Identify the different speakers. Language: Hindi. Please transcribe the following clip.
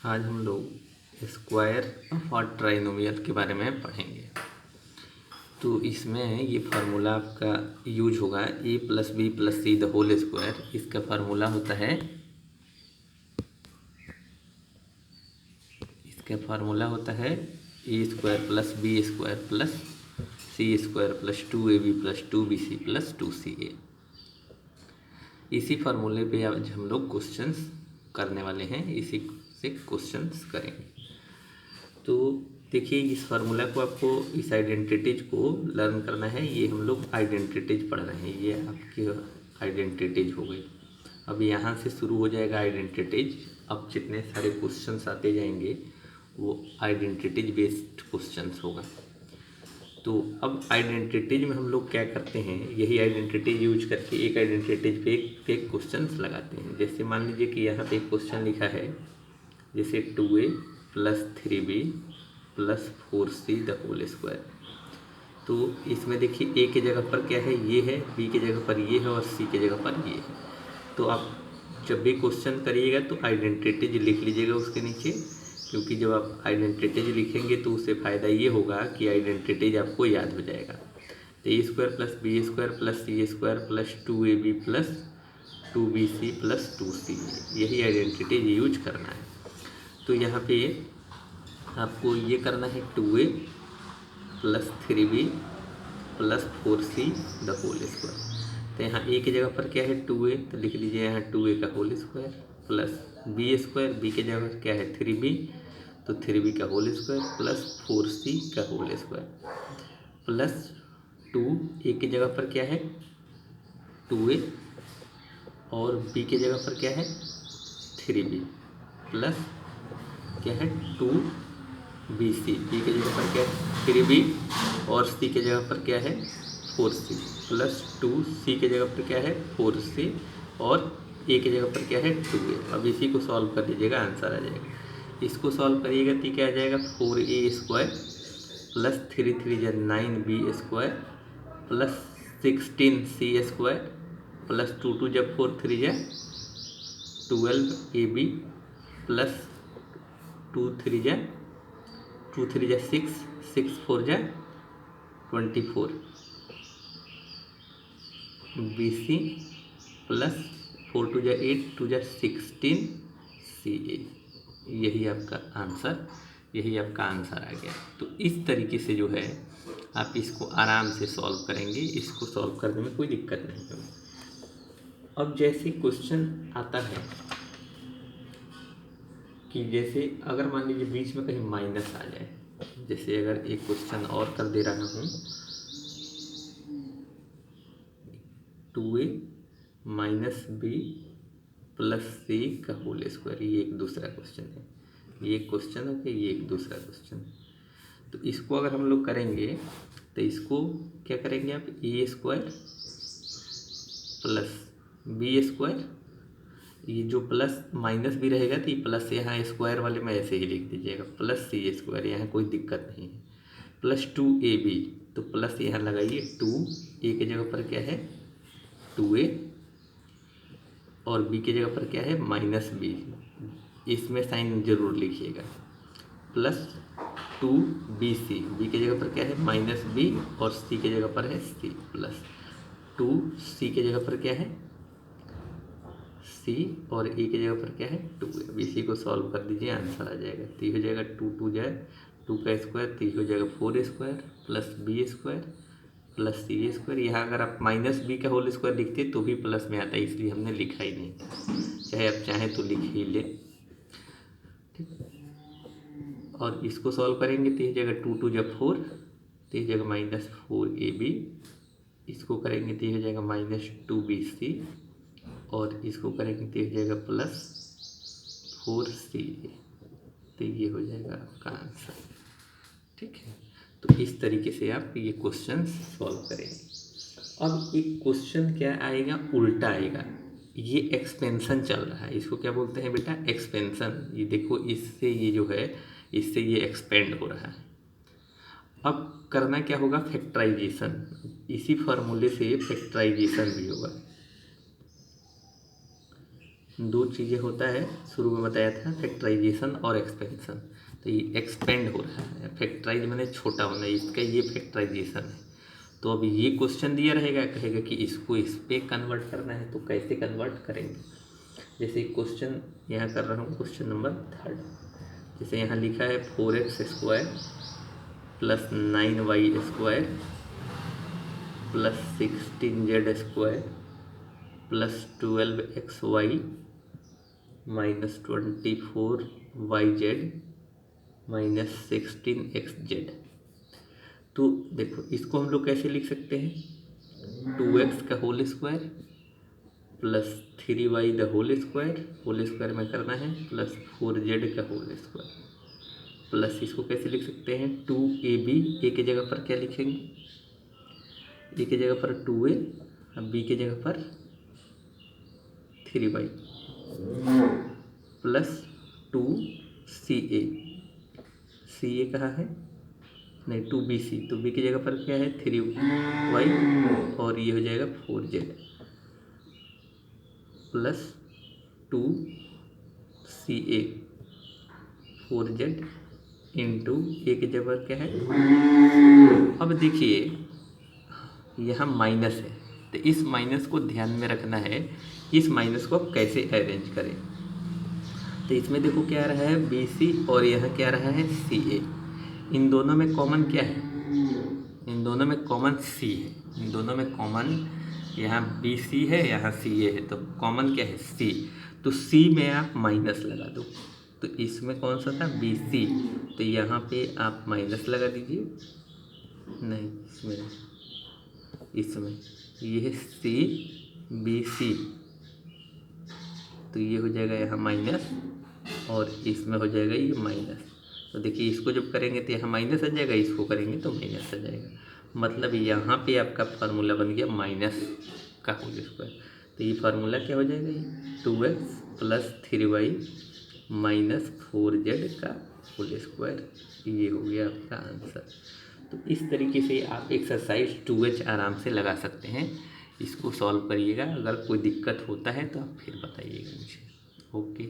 Speaker 1: आज हम लोग स्क्वायर और ट्राइनोमियल के बारे में पढ़ेंगे। तो इसमें ये फार्मूला आपका यूज होगा a plus B plus C the whole square. इसका फार्मूला होता है A square plus B square plus C square plus 2ab plus 2bc plus 2ca। इसी फार्मूले पे आज हम लोग क्वेश्चंस करने वाले हैं, इसी से क्वेश्चंस करेंगे। तो देखिए, इस फार्मूला को आपको, इस आइडेंटिटीज को लर्न करना है। ये हम लोग आइडेंटिटीज पढ़ रहे हैं, ये आपकी आइडेंटिटीज हो गई। अब यहाँ से शुरू हो जाएगा आइडेंटिटीज। अब जितने सारे क्वेश्चंस आते जाएंगे वो आइडेंटिटीज बेस्ड क्वेश्चंस होगा। तो अब आइडेंटिटीज में हम लोग क्या करते हैं, यही आइडेंटिटीज यूज करके एक आइडेंटिटीज पे एक क्वेश्चंस लगाते हैं। जैसे मान लीजिए कि यहाँ पे एक क्वेश्चन लिखा है, जैसे 2a plus 3b plus 4c the whole square. तो इसमें देखिए a के जगह पर क्या है, ये है, b के जगह पर ये है और c के जगह पर ये है। तो आप जब भी क्वेश्चन करिएगा तो आइडेंटिटीज लिख लीजिएगा उसके नीचे, क्योंकि जब आप आइडेंटिटीज लिखेंगे तो उससे फ़ायदा ये होगा कि आइडेंटिटीज आपको याद हो जाएगा। तो A square plus B square plus C square plus 2ab plus 2bc plus 2ca, यही आइडेंटिटीज यूज करना है। तो यहाँ पे आपको ये करना है 2a plus 3b plus 4c the whole square. तो यहाँ a की जगह पर क्या है 2a, तो लिख लीजिए यहाँ 2a का whole square plus b square, b की जगह पर क्या है 3b, तो 3b का होल स्क्वायर प्लस 4c का होल स्क्वायर प्लस 2a की जगह पर क्या है 2a और b की जगह पर क्या है 3b प्लस क्या है 2bc, b की जगह पर क्या है 3b और c की जगह पर क्या है 4c प्लस 2c की जगह पर क्या है 4c और a की जगह पर क्या है 2a। अब इसी को सॉल्व कर लीजिएगा, आंसर आ जाएगा। इसको सॉल्व करिएगा तो क्या आ जाएगा 4a स्क्वायर प्लस 3 3 जा 9b square plus 16c square plus 2 2 जा 4 3 जा 12ab प्लस 2 3 जा 6 6 4 जा 24 bc प्लस 4 2 जा 8 2 जा 16 ca। यही आपका आंसर आ गया। तो इस तरीके से जो है आप इसको आराम से सॉल्व करेंगे, इसको सॉल्व करने में कोई दिक्कत नहीं होगी। अब जैसे क्वेश्चन आता है कि जैसे अगर मान लीजिए बीच में कहीं माइनस आ जाए, जैसे अगर एक क्वेश्चन और कर दे रहा हूँ 2a माइनस बी प्लस सी का होल स्क्वायर, ये एक दूसरा क्वेश्चन है। ये एक क्वेश्चन हो गया, ये एक दूसरा क्वेश्चन। तो इसको अगर हम लोग करेंगे तो इसको क्या करेंगे आप, ए स्क्वायर प्लस बी स्क्वायर, ये जो प्लस माइनस भी रहेगा तो ये प्लस यहाँ स्क्वायर वाले में ऐसे ही लिख दीजिएगा, प्लस सी स्क्वायर, यहाँ कोई दिक्कत नहीं है, प्लस 2ab, तो प्लस यहाँ लगाइए 2a की जगह पर क्या है 2a और b की जगह पर क्या है माइनस b, इसमें साइन जरूर लिखिएगा, प्लस 2bc, b की जगह पर क्या है माइनस b और c की जगह पर है c प्लस 2c की जगह पर क्या है c और a की जगह पर क्या है 2a। अब इसी को सॉल्व कर दीजिए, आंसर आ जाएगा। तो ये हो जाएगा 2 2 जाए 2 का स्क्वायर, तो ये हो जाएगा 4 square plus b square plus C square. यहाँ अगर आप माइनस बी का होल स्क्वायर लिखते तो भी प्लस में आता है, इसलिए हमने लिखा ही नहीं, चाहे आप चाहें तो लिख ही ले, ठीक। और इसको सॉल्व करेंगे तो ये जगह 2 2 जब 4, तो ये जगह माइनस 4ab, इसको करेंगे तो ये हो जाएगा माइनस 2bc और इसको करेंगे तो ये हो जाएगा प्लस 4ca। तो ये हो जाएगा आपका आंसर, ठीक है। तो इस तरीके से आप ये क्वेश्चन सॉल्व करेंगे। अब एक क्वेश्चन क्या आएगा, उल्टा आएगा। ये एक्सपेंशन चल रहा है, इसको क्या बोलते हैं बेटा, एक्सपेंशन। ये देखो, इससे ये जो है, इससे ये एक्सपेंड हो रहा है। अब करना क्या होगा, फैक्टराइजेशन। इसी फार्मूले से फैक्टराइजेशन भी होगा। दो चीज़ें होता है, शुरू में बताया था, फैक्टराइजेशन और एक्सपेंशन। तो ये एक्सपेंड हो रहा है, फैक्टराइज मैंने छोटा होना, इसका ये फैक्टराइजेशन है। तो अब ये क्वेश्चन दिया रहेगा, कहेगा कि इसको इस पे कन्वर्ट करना है, तो कैसे कन्वर्ट करेंगे। जैसे क्वेश्चन यहाँ कर रहा हूँ, क्वेश्चन नंबर 3। जैसे यहाँ लिखा है 4x² plus 9y² plus 16z² plus 12xy minus 24yz minus 16xz। तो देखो इसको हम लोग कैसे लिख सकते हैं, 2x का whole square plus 3y the whole square में करना है प्लस 4z का होल स्क्वायर प्लस इसको कैसे लिख सकते हैं 2ab, ए की जगह पर क्या लिखेंगे, ए की जगह पर 2a, अब बी की जगह पर 3y प्लस 2ca, ca कहाँ है, नहीं 2bc, तो बी की जगह पर क्या है 3y और ये हो जाएगा 4z plus 2ca 4z into ए की जगह क्या है। अब देखिए यहाँ माइनस है, तो इस माइनस को ध्यान में रखना है, इस माइनस को आप कैसे अरेंज करें। तो इसमें देखो क्या रहा है BC और यहाँ क्या रहा है CA, इन दोनों में कॉमन क्या है, इन दोनों में कॉमन C है, इन दोनों में कॉमन यहाँ BC है, यहाँ CA है, तो कॉमन क्या है C, तो C में आप माइनस लगा दो। तो इसमें कौन सा था BC, तो यहाँ पे आप माइनस लगा दीजिए, नहीं इसमें ये है CBC, तो ये हो जाएगा यहाँ माइनस और इसमें हो जाएगा ये माइनस। तो देखिए इसको जब करेंगे तो यहाँ माइनस आ जाएगा, इसको करेंगे तो माइनस आ जाएगा, मतलब यहाँ पे आपका फार्मूला बन गया माइनस का होल स्क्वायर। तो ये फार्मूला क्या हो जाएगा, ये 2x plus 3y minus 4z का होल स्क्वायर, ये हो गया आपका आंसर। तो इस तरीके से आप एक्सरसाइज 2h आराम से लगा सकते हैं, इसको सॉल्व करिएगा। अगर कोई दिक्कत होता है तो आप फिर बताइएगा मुझे। ओके।